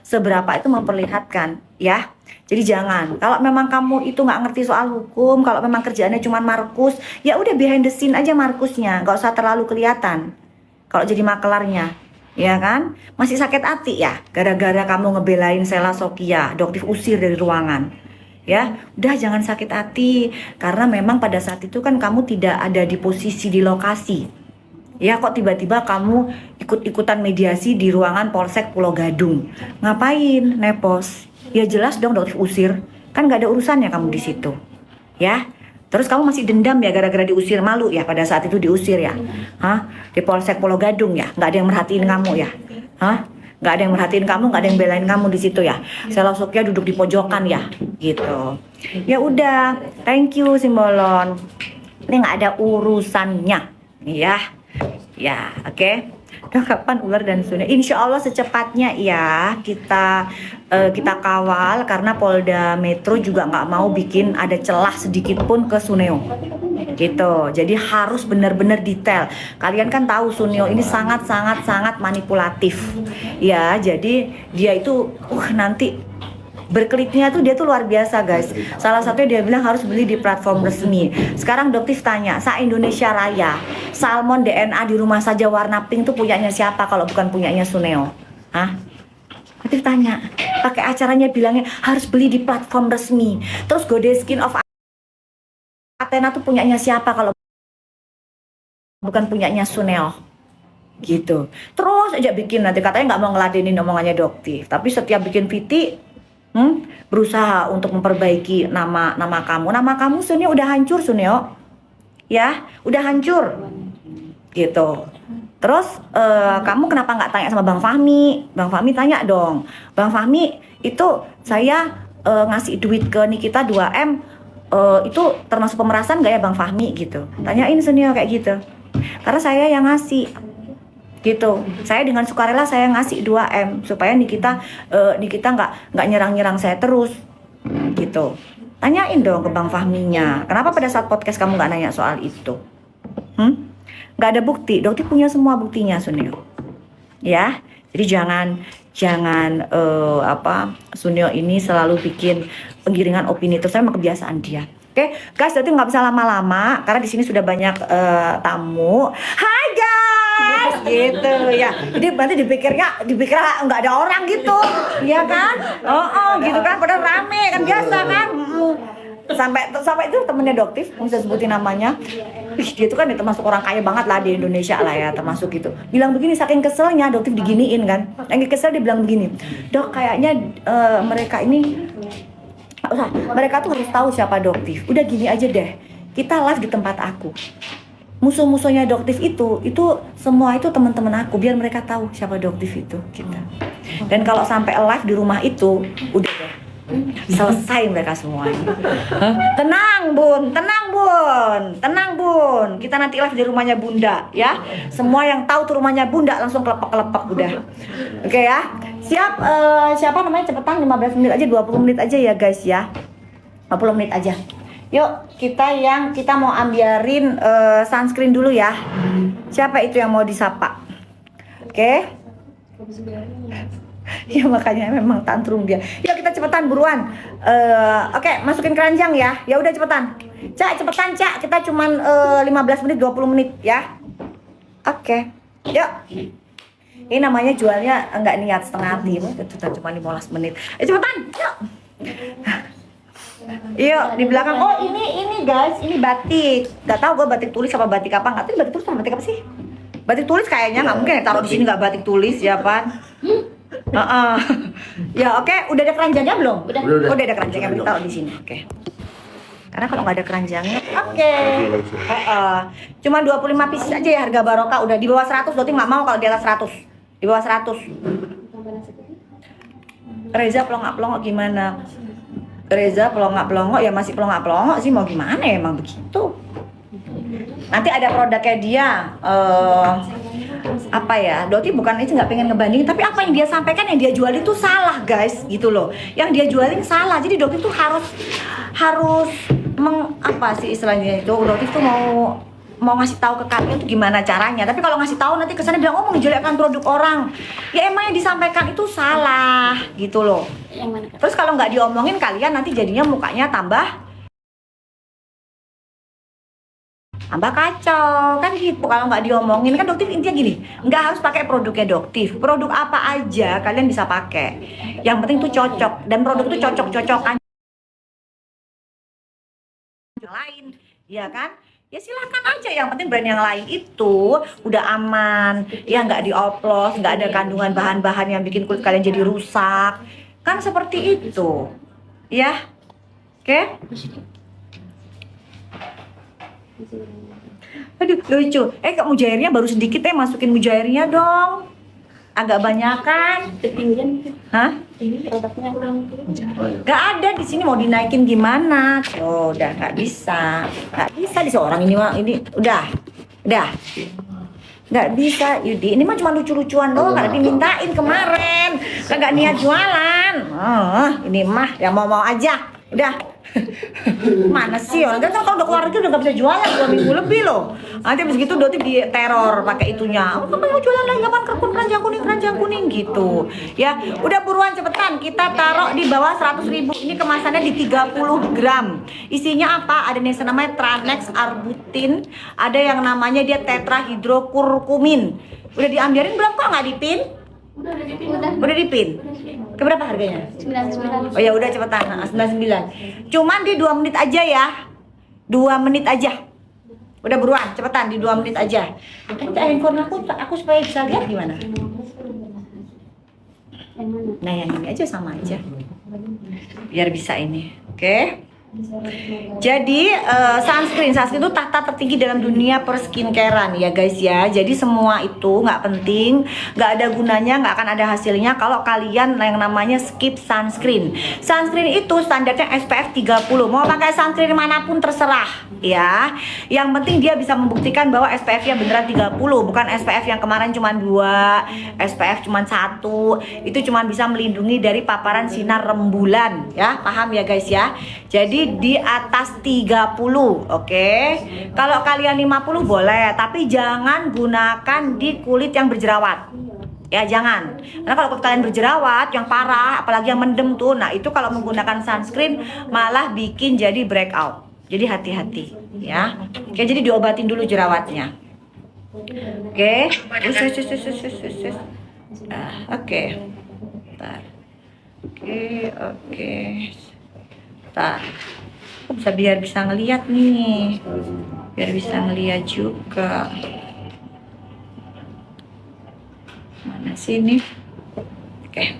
seberapa itu memperlihatkan ya. Jadi jangan, kalau memang kamu itu nggak ngerti soal hukum, kalau memang kerjaannya cuma markus, ya udah behind the scene aja markusnya, nggak usah terlalu kelihatan. Kalau jadi makelarnya, ya kan? Masih sakit hati ya, gara-gara kamu ngebelain Sela Sokia, Doktif usir dari ruangan. Ya, udah jangan sakit hati, karena memang pada saat itu kan kamu tidak ada di posisi di lokasi. Ya, kok tiba-tiba kamu ikut-ikutan mediasi di ruangan Polsek Pulau Gadung? Ngapain, Nepos? Ya jelas dong Doktif usir, kan nggak ada urusannya kamu di situ, ya. Terus kamu masih dendam ya gara-gara diusir, malu ya pada saat itu diusir ya, hah? Di Polsek Pulau Gadung ya, nggak ada yang merhatiin kamu ya, hah? Nggak ada yang merhatiin kamu, nggak ada yang belain kamu di situ ya. Sela Sokia duduk di pojokan ya, gitu. Ya udah, thank you Simbolon. Ini nggak ada urusannya, ya, ya, oke. Udah kapan ular dan Suneo? Insya Allah secepatnya ya kita kawal, karena Polda Metro juga nggak mau bikin ada celah sedikit pun ke Suneo gitu. Jadi harus benar-benar detail. Kalian kan tahu Suneo ini sangat manipulatif ya. Jadi dia itu nanti berkelitnya tuh dia tuh luar biasa guys. Salah satunya dia bilang harus beli di platform resmi. Sekarang Doktif tanya, Indonesia Raya salmon DNA di rumah saja warna pink tuh punyanya siapa kalau bukan punyanya Suneo? Hah? Doktif tanya, pakai acaranya bilangnya harus beli di platform resmi. Terus Gode Skin of Athena tuh punyanya siapa kalau bukan punyanya Suneo? Gitu. Terus aja bikin, nanti katanya nggak mau ngeladenin omongannya Doktif, tapi setiap bikin VT berusaha untuk memperbaiki nama kamu Suneo udah hancur Suneo ya, udah hancur gitu. Terus kamu kenapa nggak tanya sama Bang Fahmi? Bang Fahmi tanya dong, Bang Fahmi itu saya ngasih duit ke Nikita 2M itu termasuk pemerasan nggak ya Bang Fahmi gitu, tanyain Suneo kayak gitu, karena saya yang ngasih gitu. Saya dengan sukarela saya ngasih 2M supaya Nikita nggak nyerang saya terus gitu. Tanyain dong ke Bang Fahminya, kenapa pada saat podcast kamu nggak nanya soal itu? Nggak ada bukti. Dokter punya semua buktinya Suneo ya. Jadi jangan Suneo ini selalu bikin penggiringan opini, terus saya emang kebiasaan dia. Oke, guys, jadi nggak bisa lama-lama karena di sini sudah banyak tamu. Hai guys, gitu ya. Jadi berarti dipikirnya nggak ada orang gitu, ya kan? Gitu kan, pada rame kan biasa kan. Sampai itu temennya Doktif, nggak bisa sebutin namanya. Dia tuh kan termasuk orang kaya banget lah di Indonesia lah ya, termasuk gitu. Bilang begini, saking keselnya Doktif diginiin kan. Yang kesel dia bilang begini, Dok kayaknya mereka ini mereka tuh harus tahu siapa Doktif. Udah gini aja deh, kita live di tempat aku. Musuh-musuhnya Doktif itu semua itu teman-teman aku, biar mereka tahu siapa Doktif itu kita. Dan kalau sampai live di rumah itu, udah deh, selesai mereka semua. Tenang bun, kita nanti live di rumahnya Bunda ya. Semua yang tahu tuh rumahnya Bunda langsung kelepek udah. Oke ya. Siap, siapa namanya, cepetan 15 menit aja, 20 menit aja ya guys ya. 20 menit aja. Yuk, kita mau ambilin sunscreen dulu ya. Siapa itu yang mau disapa? Oke. Ya makanya memang tantrum dia. Yuk kita cepetan buruan. Oke, masukin keranjang ya. Ya udah cepetan. Cepetan Cak. Kita cuman 15 menit 20 menit ya. Oke. Yuk. Ini namanya jualnya enggak niat, setengah hati. Kita cuma 15 menit. Cepetan. Yuk. Yuk di belakang. Oh ini guys, ini batik. Gak tau gue batik tulis apa batik apa. Nggak tahu batik tulis apa batik apa sih? Batik tulis kayaknya nggak mungkin ya taruh di sini nggak batik tulis ya Pan. Ya oke, udah ada keranjangnya belum? Udah ada keranjangnya, kita taruh di sini. Oke. Karena kalau nggak ada keranjangnya, oke. Cuma 25 pieces aja ya harga barokah. Udah di bawah 100, berarti nggak mau kalau di atas 100. Di bawah 100. Reza pelongok gimana? Reza pelongok ya masih pelongok sih, mau gimana ya, emang begitu. Nanti ada produknya dia. Apa ya, Doti bukan itu nggak pengen ngebanding, tapi apa yang dia sampaikan, yang dia jualin itu salah guys, gitu loh. Yang dia jualin salah, jadi Doti tuh harus apa sih istilahnya itu, Doti tuh mau ngasih tahu ke kalian tuh gimana caranya. Tapi kalau ngasih tahu nanti kesannya bilang, oh menjelekkan produk orang. Ya emang yang disampaikan itu salah. gitu loh. Yang mana, Kak? Terus kalau nggak diomongin kalian nanti jadinya mukanya tambah kacau kan gitu. Kalau nggak diomongin kan Doktif intinya gini, nggak harus pakai produknya Doktif, produk apa aja kalian bisa pakai, yang penting tuh cocok, dan produk itu cocok-cocokan yang lain, ya kan? Ya silakan aja, yang penting brand yang lain itu udah aman, ya nggak dioplos, nggak ada kandungan bahan-bahan yang bikin kulit kalian jadi rusak, kan seperti itu, ya, oke? Aduh lucu, kok mujairnya baru sedikit masukin mujairnya dong, agak banyakan. Ketinggian. Hah? Ini produknya kurang. Gak ada di sini, mau dinaikin gimana? Oh, udah nggak bisa di seorang ini mah, ini udah nggak bisa Yudi. Ini mah cuma lucu-lucuan doang karena dimintain kemarin, kagak niat jualan. Ini mah yang mau aja, udah. Mana sih orang kan kalau udah keluar negeri udah nggak bisa jualan 2 minggu lebih loh. Nanti habis gitu Doktif di teror pakai itunya. Kamu mau jualan lagi kapan, keranjang kuning gitu. Ya, udah buruan cepetan, kita taruh di bawah 100.000. Ini kemasannya di 30 gram. Isinya apa? Ada yang namanya Tranex Arbutin, ada yang namanya dia tetrahidrokurkumin. Udah diambilin belum, kok nggak dipin? Udah dipin. Keberapa harganya? 99. Oh ya udah cepetan, 99. Cuman di 2 menit aja ya. 2 menit aja. Udah buruan, cepetan di 2 menit aja. Handphone aku supaya bisa lihat gimana? Yang mana? Nah yang ini aja sama aja. Biar bisa ini. Oke. Jadi sunscreen itu tahta tertinggi dalam dunia perskincarean ya guys ya. Jadi semua itu nggak penting, nggak ada gunanya, nggak akan ada hasilnya kalau kalian yang namanya skip sunscreen. Sunscreen itu standarnya SPF 30. Mau pakai sunscreen manapun terserah ya. Yang penting dia bisa membuktikan bahwa SPF-nya beneran 30, bukan SPF yang kemarin cuma 2, SPF cuma 1. Itu cuma bisa melindungi dari paparan sinar rembulan ya. Paham ya guys ya. Jadi di atas 30, oke? Kalau kalian 50 boleh, tapi jangan gunakan di kulit yang berjerawat. Ya jangan. Karena kalau kulit kalian berjerawat yang parah, apalagi yang mendem tuh, nah itu kalau menggunakan sunscreen malah bikin jadi breakout. Jadi hati-hati ya. Oke, jadi diobatin dulu jerawatnya. Oke. Oke. Bentar. Oke. Bentar. Bisa biar bisa ngeliat nih, biar bisa ngeliat juga. Mana sih ini? Oke.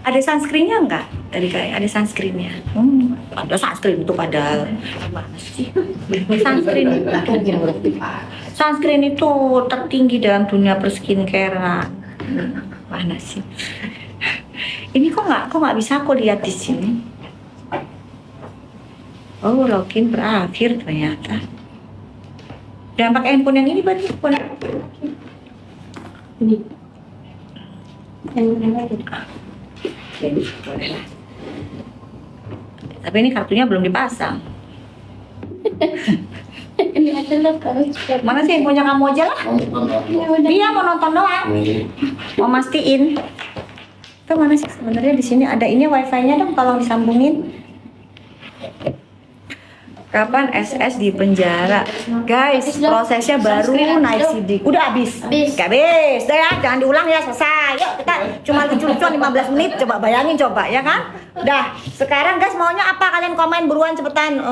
Ada sunscreennya nggak? Tadi kayak ada sunscreennya. Ada sunscreen itu padahal. Mana sih? Sunscreen itu tertinggi dalam dunia perskincarean. Mana sih? Ini kok nggak bisa aku lihat di sini. Oh, login berakhir ternyata. Jangan pakai handphone yang ini berarti. Ini. Yang mana? Jadi boleh lah. Tapi ini kartunya belum dipasang. Ini adalah kalau Mana sih handphonenya kamu aja lah? Dia mau nonton doang. Mau mastiin. Itu mana sih sebenarnya di sini ada ini wifi-nya dong, tolong disambungin. Kapan SS di penjara? Guys, prosesnya baru naik sidik. Udah habis. Gak habis. Udah ya, jangan diulang ya, selesai. Yuk kita cuma lucu-lucuan 15 menit. Coba bayangin coba ya kan? Udah. Sekarang guys maunya apa? Kalian komen buruan cepetan.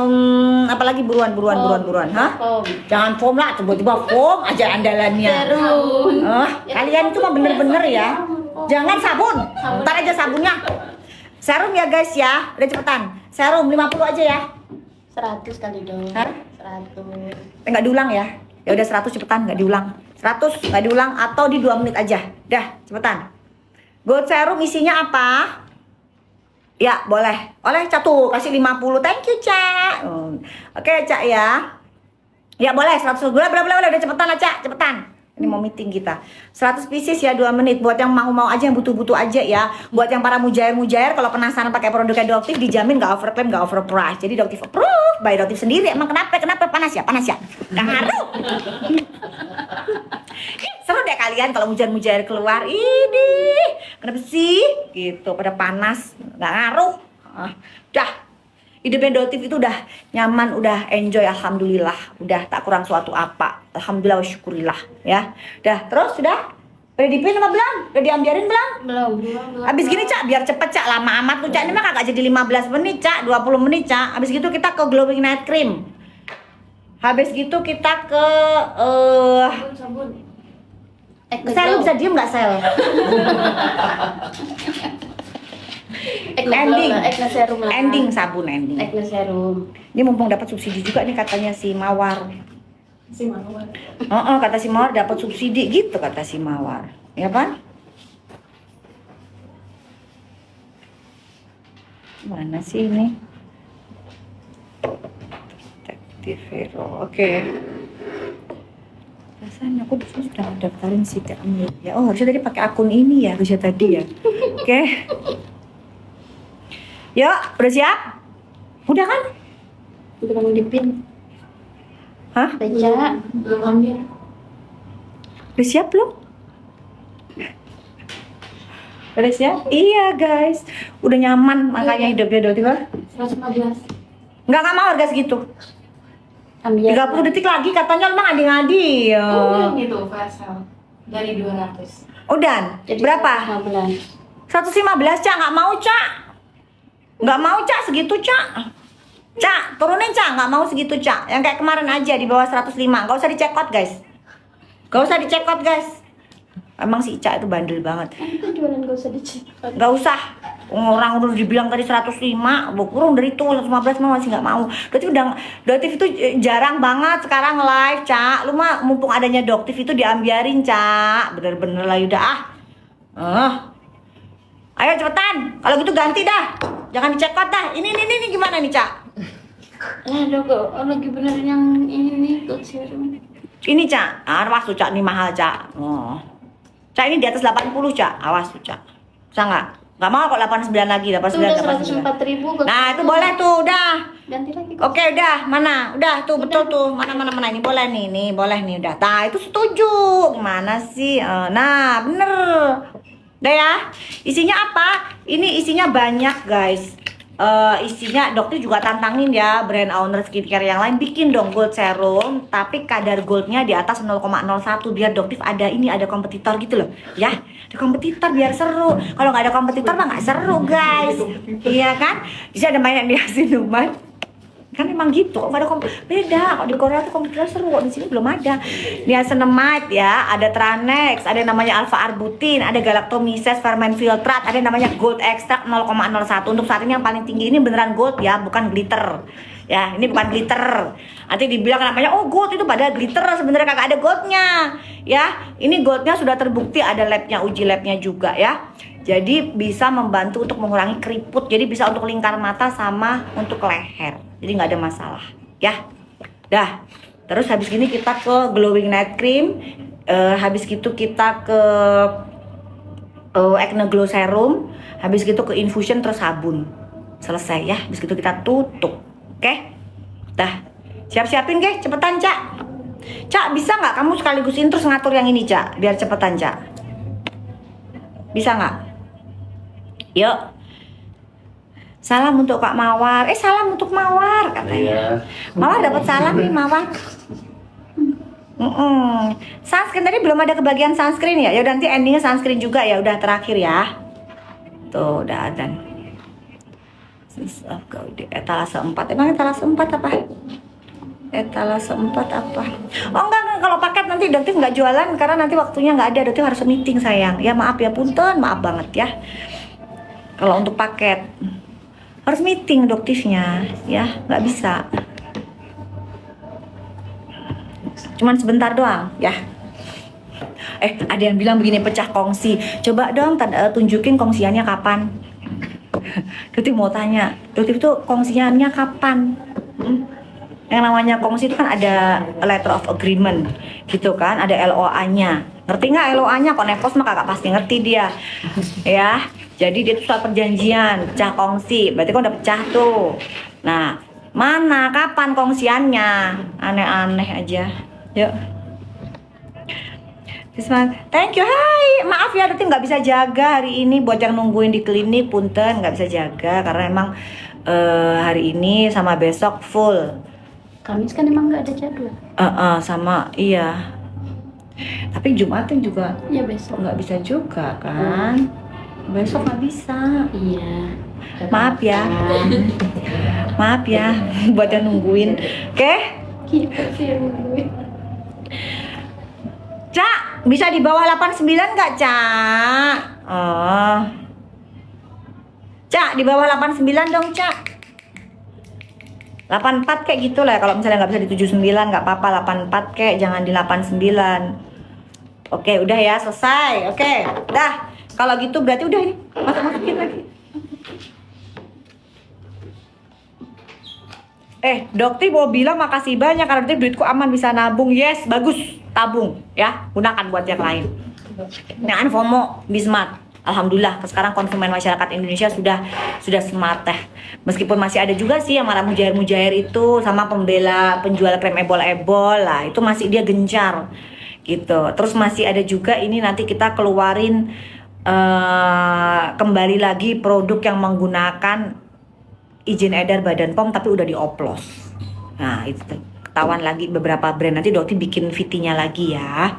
Apalagi buruan. Hah? Jangan foam lah, tiba-tiba foam aja andalannya. Kalian cuma bener-bener ya. Jangan sabun. Ntar aja sabunnya. Serum ya guys ya. Udah cepetan. Serum 50 aja ya. 100 kali dong. Hah? 100. Nggak diulang ya. Ya udah 100 cepetan, nggak diulang. 100 nggak diulang atau di 2 menit aja. Dah, cepetan. Gold serum isinya apa? Ya, boleh. Oleh Cak tuh, kasih 50. Thank you, Cak. Oke, Cak ya. Ya, boleh 100. Boleh, udah cepetan lah, Cak. Cepetan. Ini mau meeting kita. 100 pieces ya 2 menit. Buat yang mau aja, yang butuh-butuh aja ya. Buat yang para mujair-mujair kalau penasaran pakai produknya Doktif dijamin nggak overclaim, nggak overprice. Jadi Doktif approve by Doktif sendiri. Emang kenapa panas ya? Nggak ngaruh. Seru deh kalian kalau mujair-mujair keluar. Ini Kenapa sih? Gitu, pada panas, nggak ngaruh. Dah, hidupnya Dotif itu udah nyaman, udah enjoy, alhamdulillah. Udah tak kurang suatu apa, alhamdulillah wa syukurillah ya. Dah, terus sudah? Udah dipin apa belum? Udah diambiarin belum? Belum. Habis gini Cak, biar cepet Cak, lama amat tuh Cak. Ini mah kagak jadi 15 menit Cak, 20 menit Cak. Habis gitu kita ke Glowing Night Cream. Habis gitu kita ke Sabun. Sel, lu bisa diem gak Sel? Ending. Serum lah. Ending sabun ending. Serum. Ini mumpung dapat subsidi juga nih katanya si Mawar. Si Mawar. Kata si Mawar dapat subsidi gitu kata si Mawar. Ya kan? Mana sih ini? Detektif Vero. Oke. Rasanya aku dulu sudah daftarin si Amir. Ya, oh harusnya tadi pakai akun ini ya, harusnya tadi ya. Oke. Yuk, udah siap? Udah kan? Udah mau dipin. Hah? Baca. Belum ambil. Udah siap belum? Udah siap? Iya guys, udah nyaman makanya hidupnya Dotif. 115. Nggak mau harga segitu. Ambil. 30 detik lagi katanya emang ngadi-ngadi. Udah gitu, Faisal. Dari 200. Udah, Jadi berapa? 115. 115 Cak, nggak mau Cak. Nggak mau Cak, segitu Cak. Cak, turunin Cak, nggak mau segitu Cak. Yang kayak kemarin aja di bawah 105, nggak usah dicek out guys. Nggak usah dicek out guys. Emang si Ica itu bandel banget. Itu jualan gak usah dicek. Nggak usah. Orang udah dibilang tadi 105, kurang dari itu 115 mah masih nggak mau. Doktif itu jarang banget sekarang live, Cak. Lu mah mumpung adanya Doktif itu diambiarin, Cak. Bener-bener lah udah Ayo cepetan. Kalau gitu ganti dah. Jangan dicek out dah. Ini gimana nih, Cak? Lah, kok lagi benerin yang ini gold serum. Ini, Cak. Awas tuh, Cak, ini mahal, Cak. Cak ini di atas 80, Cak. Awas tuh, Cak. Bisa nggak? Nggak mau kok 89 lagi, 89, 89. 104.000. Nah, itu boleh tuh, udah. Ganti lagi. Oke, udah. Mana? Udah tuh, betul tuh. Mana. Ini boleh nih, boleh nih, udah. Nah, itu setuju. Gimana sih? Nah, bener. Udah ya. Isinya apa? Ini isinya banyak, guys. Isinya dokter juga tantangin ya brand owner skincare yang lain bikin dong gold serum tapi kadar goldnya di atas 0,01 biar dokter ada kompetitor gitu loh ya, ada kompetitor biar seru. Kalau nggak ada kompetitor mah nggak seru guys, iya kan? Bisa ada main yang niacinamide kan emang gitu, kok nggak ada beda. Kalau di Korea tuh kompetitor seru, kok di sini belum ada. Niacinamide ya, ada Tranex, ada yang namanya alpha arbutin, ada galactomyces ferment filtrate, ada yang namanya gold extract 0,01. Untuk saat ini yang paling tinggi ini beneran gold ya, bukan glitter ya, ini bukan glitter. Nanti dibilang namanya oh gold, itu pada glitter, sebenarnya kagak ada goldnya ya. Ini goldnya sudah terbukti, ada labnya, uji labnya juga ya. Jadi bisa membantu untuk mengurangi keriput. Jadi bisa untuk lingkar mata sama untuk leher. Jadi nggak ada masalah ya. Dah. Terus habis ini kita ke Glowing Night Cream. Habis gitu kita ke Acne Glow Serum. Habis gitu ke Infusion terus sabun. Selesai ya. Habis gitu kita tutup. Oke? Dah. Siap-siapin ke, cepetan Cak. Cak, bisa nggak kamu sekaligusin terus ngatur yang ini Cak, biar cepetan Cak. Bisa nggak? Yuk. Salam untuk Kak Mawar. Salam untuk Mawar katanya. Mawar dapat salam nih Mawar. Sunscreen tadi belum ada kebagian sunscreen ya. Ya nanti endingnya sunscreen juga ya. Udah terakhir ya. Tuh udah adzan. Etalase 4. Emang etalase 4 apa? Etalase 4 apa? Oh enggak. Kalau paket nanti dokter nggak jualan karena nanti waktunya nggak ada. Dokter harus meeting sayang. Ya maaf ya punten, maaf banget ya. Kalau untuk paket harus meeting doktifnya ya, nggak bisa. Cuman sebentar doang ya. Ada yang bilang begini, pecah kongsi. Coba dong tunjukin kongsiannya kapan. Doktif mau tanya, doktif itu kongsiannya kapan? Yang namanya kongsi itu kan ada letter of agreement gitu kan, ada LOA-nya. Ngerti nggak LOA-nya? Kok nepos mah kakak pasti ngerti dia. Ya, jadi dia itu soal perjanjian, pecah kongsi. Berarti kan udah pecah tuh. Nah, mana kapan kongsiannya? Aneh-aneh aja. Yuk. Semangat. Thank you. Hai. Maaf ya Dokter nggak bisa jaga hari ini buat yang nungguin di klinik, punten nggak bisa jaga karena emang hari ini sama besok full. Kamis kan emang nggak ada jadwal. Sama iya. Tapi Jumatnya juga Ya besok. nggak bisa juga kan? Besok nggak bisa. Iya. Maaf ya. Maaf ya buat yang nungguin. Oke? Kita sih yang nungguin. Cak, bisa di bawah 89 nggak, Cak? Oh. Cak, di bawah 89 dong, Cak. 84 kayak gitu lah. Kalau misalnya nggak bisa di 79 nggak apa-apa, 84 kayak, jangan di 89. Oke, udah ya, selesai. Oke, dah. Kalau gitu berarti udah ini. Masukin lagi. Dokter mau bilang makasih banyak karena nanti duitku aman bisa nabung. Yes, bagus. Tabung ya. Gunakan buat yang lain. Jangan FOMO, be smart. Alhamdulillah sekarang konsumen masyarakat Indonesia sudah smart teh. Meskipun masih ada juga sih yang marah mujair-mujair itu sama pembela penjual krem ebol-ebol lah, itu masih dia gencar gitu. Terus masih ada juga ini nanti kita keluarin kembali lagi produk yang menggunakan izin edar Badan POM tapi udah dioplos. Nah itu ketahuan lagi beberapa brand, nanti Dokter bikin VT-nya lagi ya.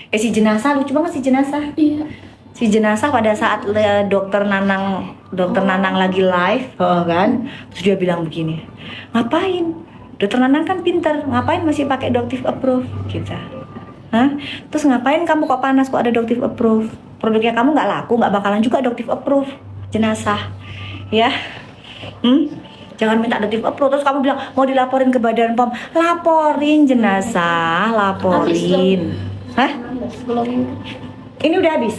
Si jenazah lucu banget si jenazah. Iya. Si jenazah pada saat dokter Nanang lagi live, kan, terus dia bilang begini, ngapain? Dokter Nanang kan pinter, ngapain masih pakai Doctive Approve kita? Hah? Terus ngapain kamu kok panas kok ada Doctive Approve? Produknya kamu nggak laku, nggak bakalan juga Doctive Approve, jenazah, ya? Jangan minta Doctive Approve. Terus kamu bilang mau dilaporin ke Badan POM, laporin jenazah, laporin. Hah? Belum. Ini udah habis?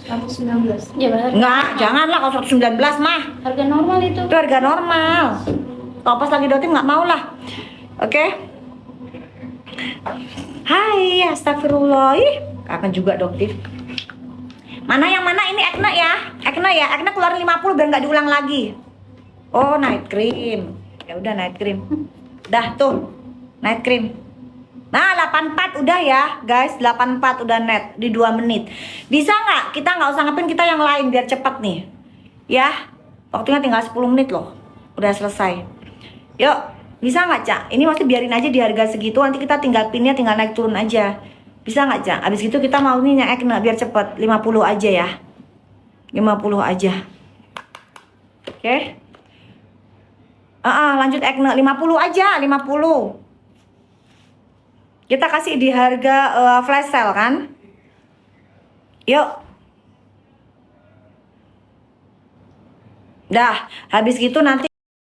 119. Ya benar. Enggak, janganlah kalau 119 mah. Harga normal itu. Itu harga normal. Kalau pas lagi Dokter nggak mau lah. Oke? Hai, astagfirullah. Ih, kangen juga Dokter. Mana yang mana ini Ekna ya? Ekna keluarin 50 biar nggak diulang lagi. Oh, night cream. Ya udah night cream. Dah tuh. Night cream. Nah 84 udah ya guys, 84 udah net di 2 menit. Bisa nggak? Kita nggak usah ngapain, kita yang lain biar cepet nih. Ya, waktunya tinggal 10 menit loh. Udah selesai. Yuk, bisa nggak Cak? Ini masih biarin aja di harga segitu, nanti kita tinggal pinnya tinggal naik turun aja. Bisa nggak Cak? Abis itu kita mau nih Ekna biar cepet, 50 aja ya. 50 aja. Oke. Lanjut Ekna, 50 aja, 50. Kita kasih di harga flash sale kan? Yuk. Dah, habis gitu nanti